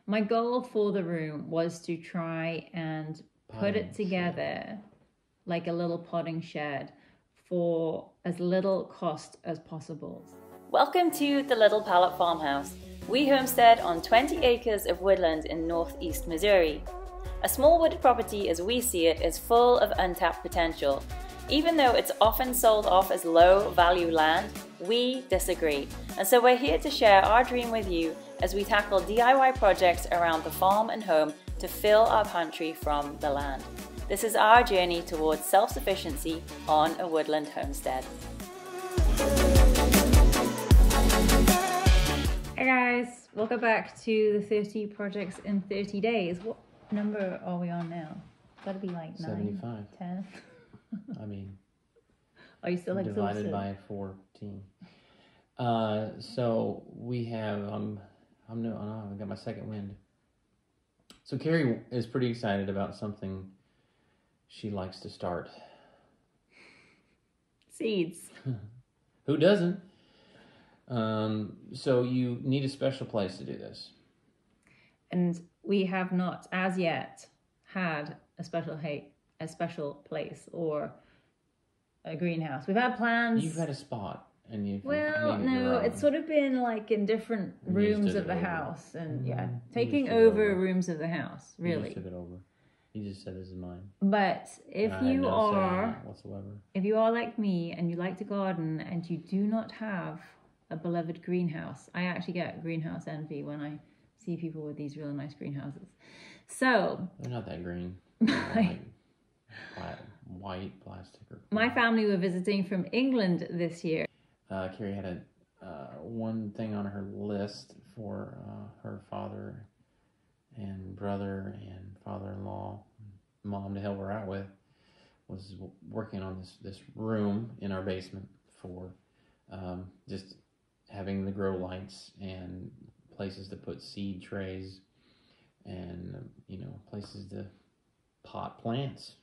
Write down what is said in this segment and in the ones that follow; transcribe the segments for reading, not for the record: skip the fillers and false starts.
My goal for the room was to try and put it together like a little potting shed for as little cost as possible. Welcome to the Little Pallet Farmhouse. We homestead on 20 acres of woodland in northeast Missouri. A small wooded property as we see it is full of untapped potential. Even though it's often sold off as low value land, we disagree. And so we're here to share our dream with you as we tackle DIY projects around the farm and home to fill our pantry from the land. This is our journey towards self-sufficiency on a woodland homestead. Hey guys, welcome back to the 30 projects in 30 days. What number are we on now? Gotta be like 9, 75. 10. I mean, Are you still exhausted? divided by 14. So we have, I got my second wind. So Carrie is pretty excited about something she likes to start. Seeds. Who doesn't? So you need a special place to do this. And we have not, as yet, had a special place or a greenhouse. We've had plans. You've had a spot, and you've it's sort of been like in different rooms of the house, and taking over rooms of the house. Really, you just took it over. You just said this is mine. But if you are whatsoever, like me and you like to garden and you do not have a beloved greenhouse, I actually get greenhouse envy when I see people with these really nice greenhouses. So they're not that green. White plastic. My family were visiting from England this year. Carrie had one thing on her list for her father and brother and father-in-law, mom to help her out with, was working on this room in our basement for just having the grow lights and places to put seed trays and places to pot plants.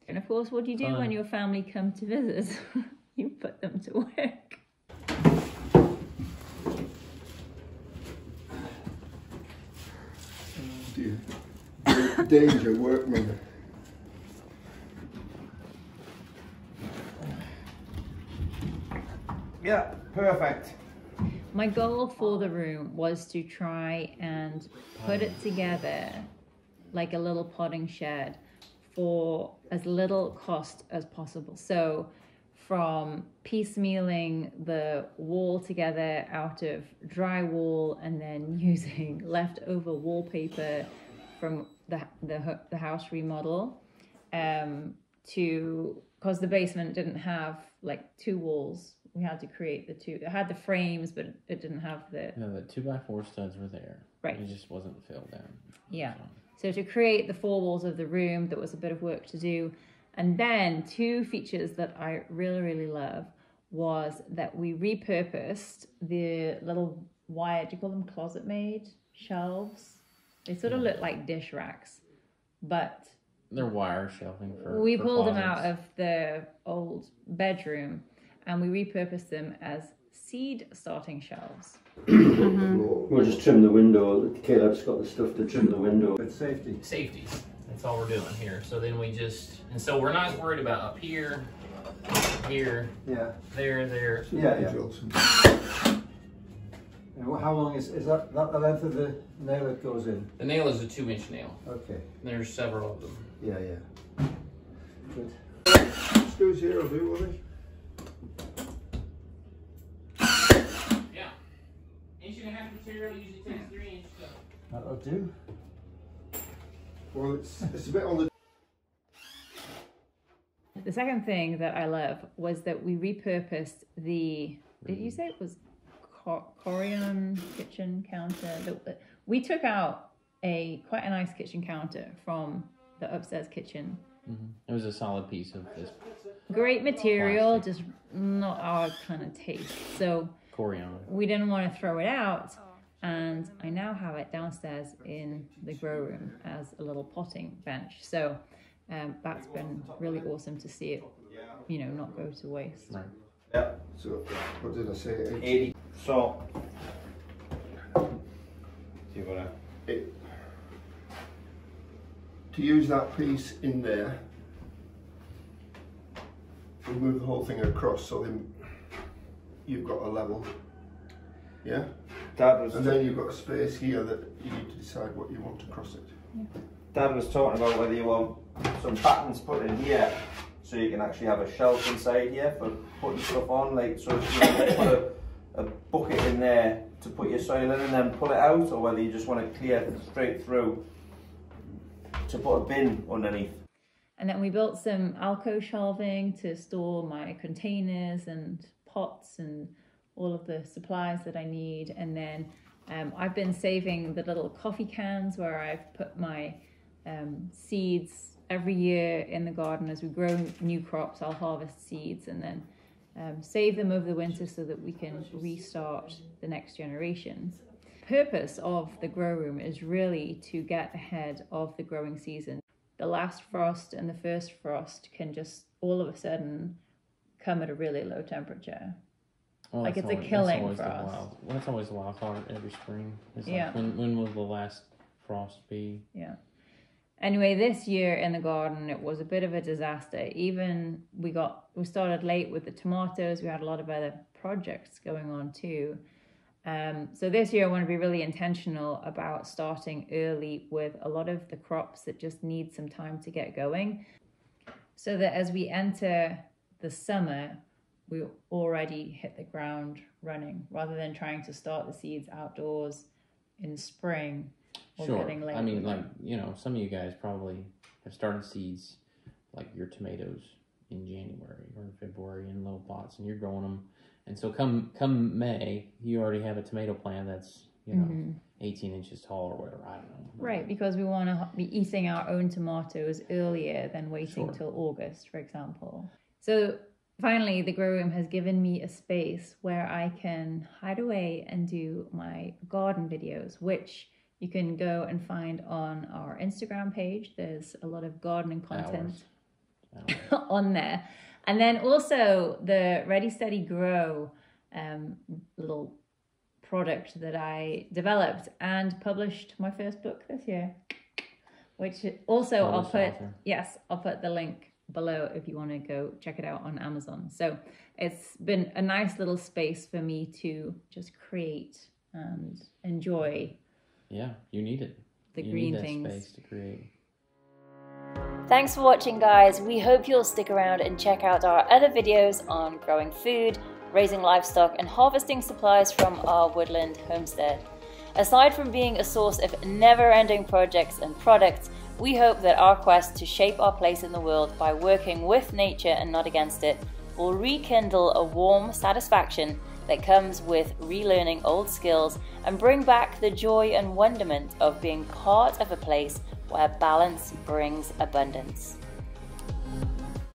And of course, what do you do when your family come to visit? You put them to work. Oh dear. Danger, workmen. Yeah, perfect. My goal for the room was to try and put it together like a little potting shed for as little cost as possible. So from piecemealing the wall together out of drywall and then using leftover wallpaper from the house remodel because the basement didn't have like two walls. We had to create the two. It had the frames, but it didn't have the... No, the 2x4 studs were there. Right. It just wasn't filled in. Yeah. So to create the four walls of the room, there was a bit of work to do. And then two features that I really, really love was that we repurposed the little wire, do you call them closet-made shelves? They sort of look like dish racks, but... They're wire shelving for We pulled them closets. out of the old bedroom and we repurposed them as seed starting shelves. We'll just trim the window. Caleb's got the stuff to trim the window. It's safety. Safeties. That's all we're doing here. So then so we're not worried about up here, here, there. Yeah. And how long is that the length of the nail that goes in? The nail is a 2-inch nail. Okay. There's several of them. Yeah. Good. Screws here will do, will they? Yeah. 1.5-inch material usually takes 3-inch stuff. That'll do. Well, it's a bit on the... The second thing that I love was that we repurposed did you say it was Corian kitchen counter? We took out quite a nice kitchen counter from the upstairs kitchen. Mm-hmm. It was a solid piece of this. Great material, plastic. just not our kind of taste. So Corian. we didn't want to throw it out. And I now have it downstairs in the grow room as a little potting bench. So that's been really awesome to see it, not go to waste. Right. Yeah. So, what did I say? 80. So, see what to use that piece in there, we'll move the whole thing across so then you've got a level, yeah? And then you've got a space here that you need to decide what you want to cross it. Yeah. Dad was talking about whether you want some battens put in here so you can actually have a shelf inside here for putting stuff on, like so you can put a bucket in there to put your soil in and then pull it out, or whether you just want to clear straight through to put a bin underneath. And then we built some alcove shelving to store my containers and pots and all of the supplies that I need. And then I've been saving the little coffee cans where I've put my seeds every year in the garden. As we grow new crops, I'll harvest seeds and then save them over the winter so that we can restart the next generation. Purpose of the grow room is really to get ahead of the growing season. The last frost and the first frost can just all of a sudden come at a really low temperature. Well, like it's a killing frost. Well, that's always the wild card every spring. It's yeah. Like when will the last frost be? Yeah. Anyway, this year in the garden, it was a bit of a disaster. Even we started late with the tomatoes. We had a lot of other projects going on too. So this year I want to be really intentional about starting early with a lot of the crops that just need some time to get going, so that as we enter the summer, we already hit the ground running, rather than trying to start the seeds outdoors in spring or sure. getting late. I mean, like, you know, some of you guys probably have started seeds, like your tomatoes, in January or February in little pots, and you're growing them. And so come May, you already have a tomato plant that's, you know, 18 inches tall or whatever. I don't know. Right, because we want to be eating our own tomatoes earlier than waiting till August, for example. So finally, the grow room has given me a space where I can hide away and do my garden videos, which you can go and find on our Instagram page. There's a lot of gardening content on there. And then also the Ready Steady Grow little product that I developed and published my first book this year, which also I'll put the link below if you want to go check it out on Amazon. So it's been a nice little space for me to just create and enjoy. Yeah, you need it. The green things. Space to create. Thanks for watching, guys. We hope you'll stick around and check out our other videos on growing food, raising livestock, and harvesting supplies from our woodland homestead. Aside from being a source of never-ending projects and products, we hope that our quest to shape our place in the world by working with nature and not against it will rekindle a warm satisfaction that comes with relearning old skills and bring back the joy and wonderment of being part of a place where balance brings abundance.